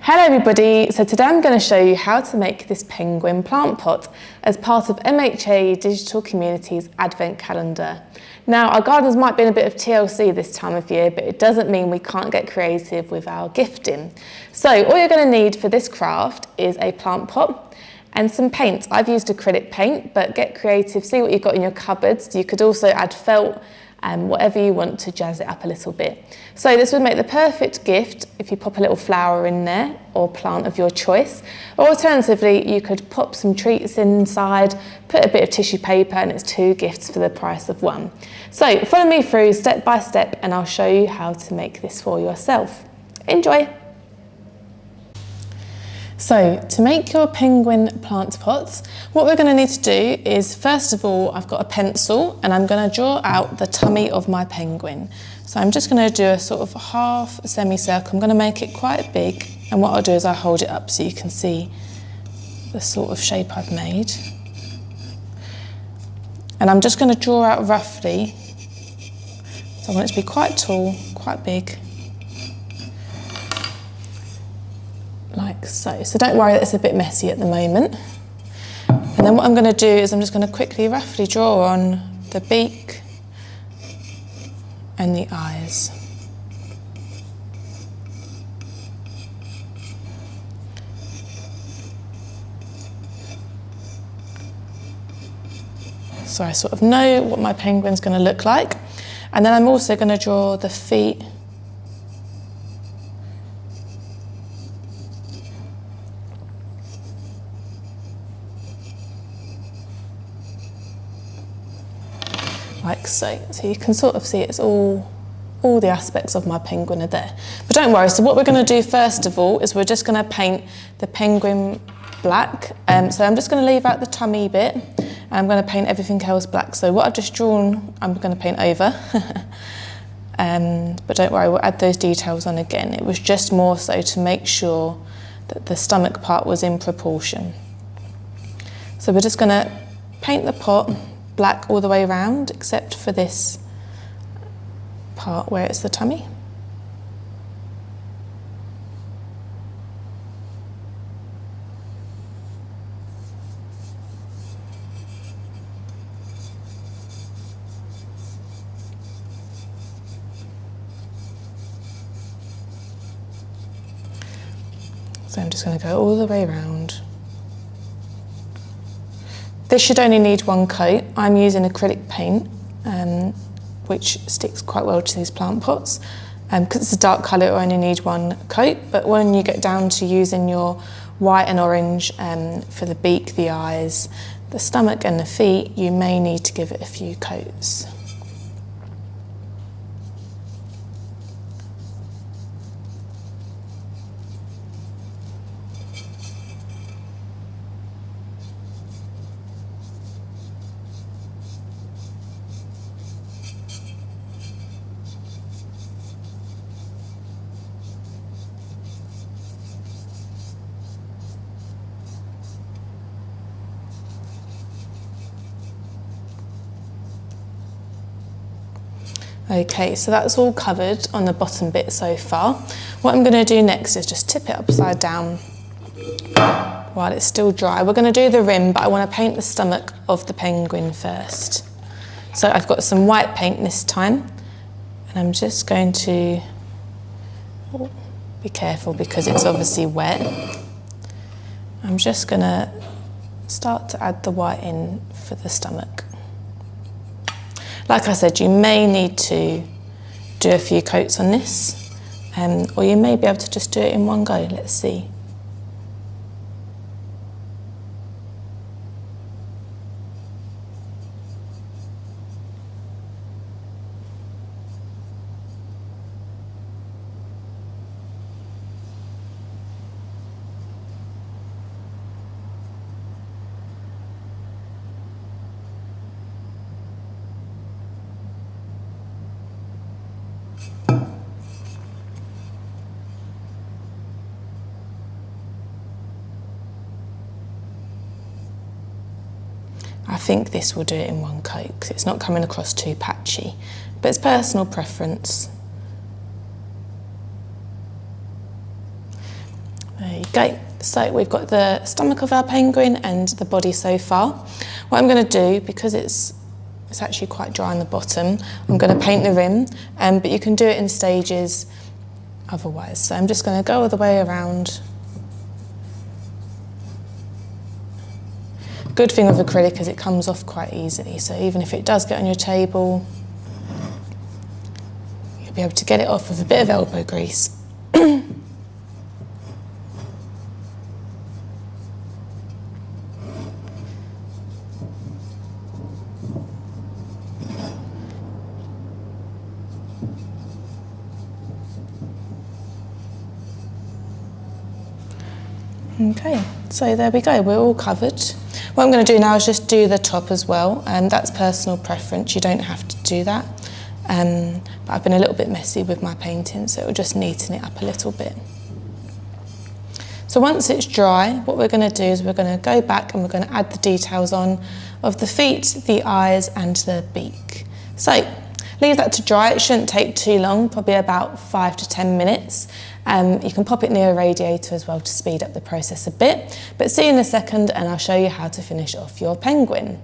Hello everybody, so today I'm going to show you how to make this penguin plant pot as part of MHA Digital Community's Advent Calendar. Now our gardens might be in a bit of TLC this time of year, but it doesn't mean we can't get creative with our gifting. So all you're going to need for this craft is a plant pot and some paint. I've used acrylic paint, but get creative, see what you've got in your cupboards. You could also add felt and whatever you want to jazz it up a little bit. So this would make the perfect gift if you pop a little flower in there or plant of your choice. Or alternatively, you could pop some treats inside, put a bit of tissue paper, and it's 2 gifts for the price of 1. So follow me through step by step and I'll show you how to make this for yourself. Enjoy! So to make your penguin plant pots, what we're going to need to do is, first of all, I've got a pencil and I'm going to draw out the tummy of my penguin. So I'm just going to do a sort of half semicircle. I'm going to make it quite big, and what I'll do is I'll hold it up so you can see the sort of shape I've made. And I'm just going to draw out roughly, so I want it to be quite tall, quite big. Like so. So don't worry that it's a bit messy at the moment. And then what I'm going to do is I'm just going to quickly roughly draw on the beak and the eyes. So I sort of know what my penguin's going to look like. And then I'm also going to draw the feet . Like so. So you can sort of see it's all the aspects of my penguin are there. But don't worry, so what we're going to do first of all is we're just going to paint the penguin black. So I'm just going to leave out the tummy bit and I'm going to paint everything else black. So what I've just drawn, I'm going to paint over. But don't worry, we'll add those details on again. It was just more so to make sure that the stomach part was in proportion. So we're just going to paint the pot black all the way around, except for this part where it's the tummy. So I'm just going to go all the way around. This should only need 1 coat. I'm using acrylic paint, which sticks quite well to these plant pots. Because it's a dark colour, it will only need 1 coat, but when you get down to using your white and orange for the beak, the eyes, the stomach and the feet, you may need to give it a few coats. Okay, so that's all covered on the bottom bit so far. What I'm going to do next is just tip it upside down while it's still dry. We're going to do the rim, but I want to paint the stomach of the penguin first. So I've got some white paint this time, and I'm just going to be careful because it's obviously wet. I'm just going to start to add the white in for the stomach. Like I said, you may need to do a few coats on this, or you may be able to just do it in one go. Let's see. I think this will do it in one coat because it's not coming across too patchy, but it's personal preference. There you go. So we've got the stomach of our penguin and the body so far. What I'm going to do, because it's actually quite dry on the bottom, I'm going to paint the rim, but you can do it in stages otherwise. So I'm just going to go all the way around. Good thing with acrylic is it comes off quite easily, so even if it does get on your table, you'll be able to get it off with a bit of elbow grease. Okay, so there we go, we're all covered. What I'm going to do now is just do the top as well, and that's personal preference, you don't have to do that. But I've been a little bit messy with my painting, so it will just neaten it up a little bit. So once it's dry, what we're going to do is we're going to go back and we're going to add the details on of the feet, the eyes and the beak. So leave that to dry, it shouldn't take too long, probably about 5 to 10 minutes. You can pop it near a radiator as well to speed up the process a bit. But see you in a second and I'll show you how to finish off your penguin.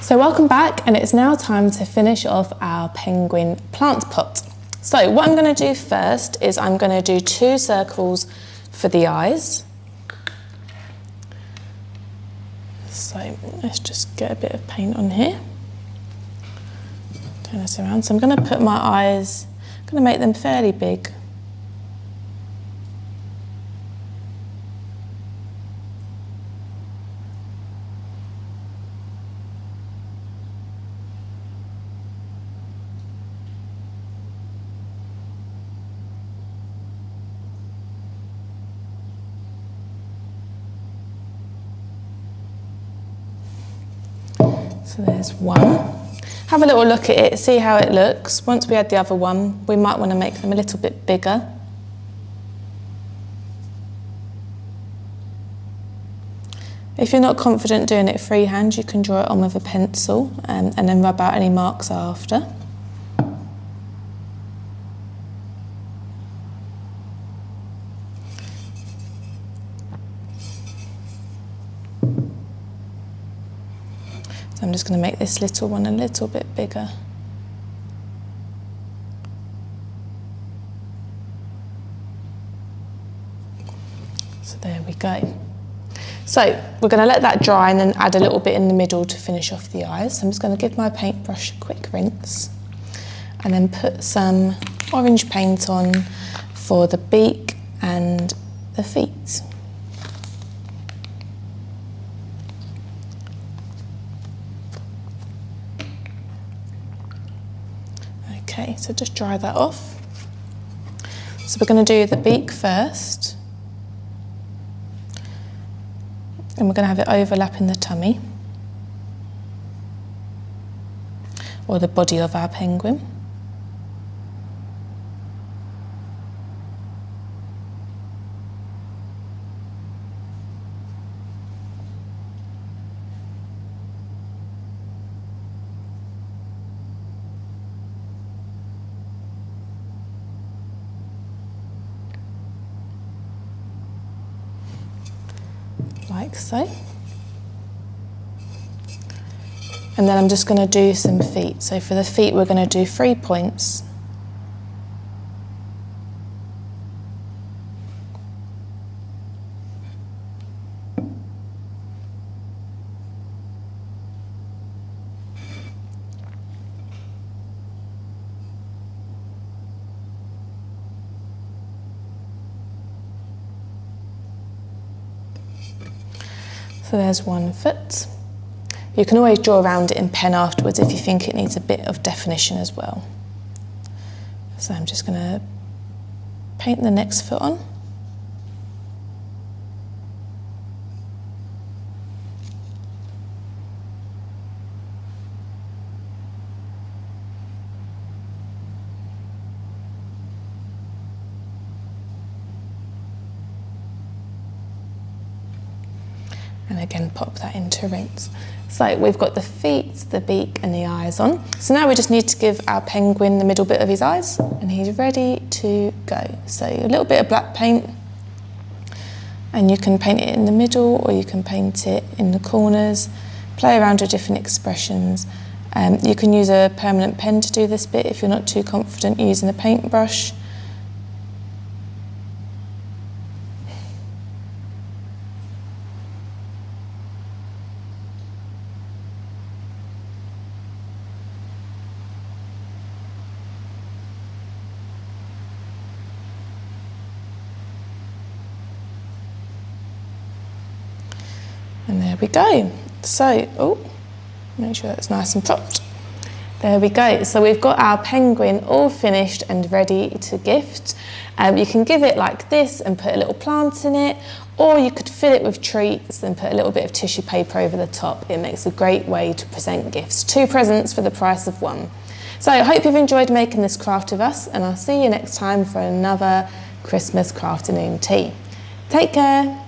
So welcome back, and it's now time to finish off our penguin plant pot. So what I'm going to do first is I'm going to do 2 circles for the eyes. So let's just get a bit of paint on here. Turn this around. So I'm going to put my eyes, I'm going to make them fairly big. So there's one. Have a little look at it, see how it looks. Once we add the other one, we might want to make them a little bit bigger. If you're not confident doing it freehand, you can draw it on with a pencil and then rub out any marks after. So I'm just going to make this little one a little bit bigger. So there we go. So we're going to let that dry and then add a little bit in the middle to finish off the eyes. So I'm just going to give my paintbrush a quick rinse and then put some orange paint on for the beak and the feet. Okay, so just dry that off. So we're going to do the beak first. And we're going to have it overlapping the tummy, or the body of our penguin. Like so. And then I'm just going to do some feet. So for the feet we're going to do 3 points. So there's 1 foot. You can always draw around it in pen afterwards if you think it needs a bit of definition as well. So I'm just going to paint the next foot on. And again pop that into rinse. So we've got the feet, the beak and the eyes on. So now we just need to give our penguin the middle bit of his eyes and he's ready to go. So a little bit of black paint, and you can paint it in the middle or you can paint it in the corners, play around with different expressions. You can use a permanent pen to do this bit if you're not too confident using a paintbrush. And there we go. So, make sure that's nice and propped. There we go. So we've got our penguin all finished and ready to gift. You can give it like this and put a little plant in it, or you could fill it with treats and put a little bit of tissue paper over the top. It makes a great way to present gifts. 2 presents for the price of 1. So I hope you've enjoyed making this craft with us, and I'll see you next time for another Christmas Crafternoon tea. Take care.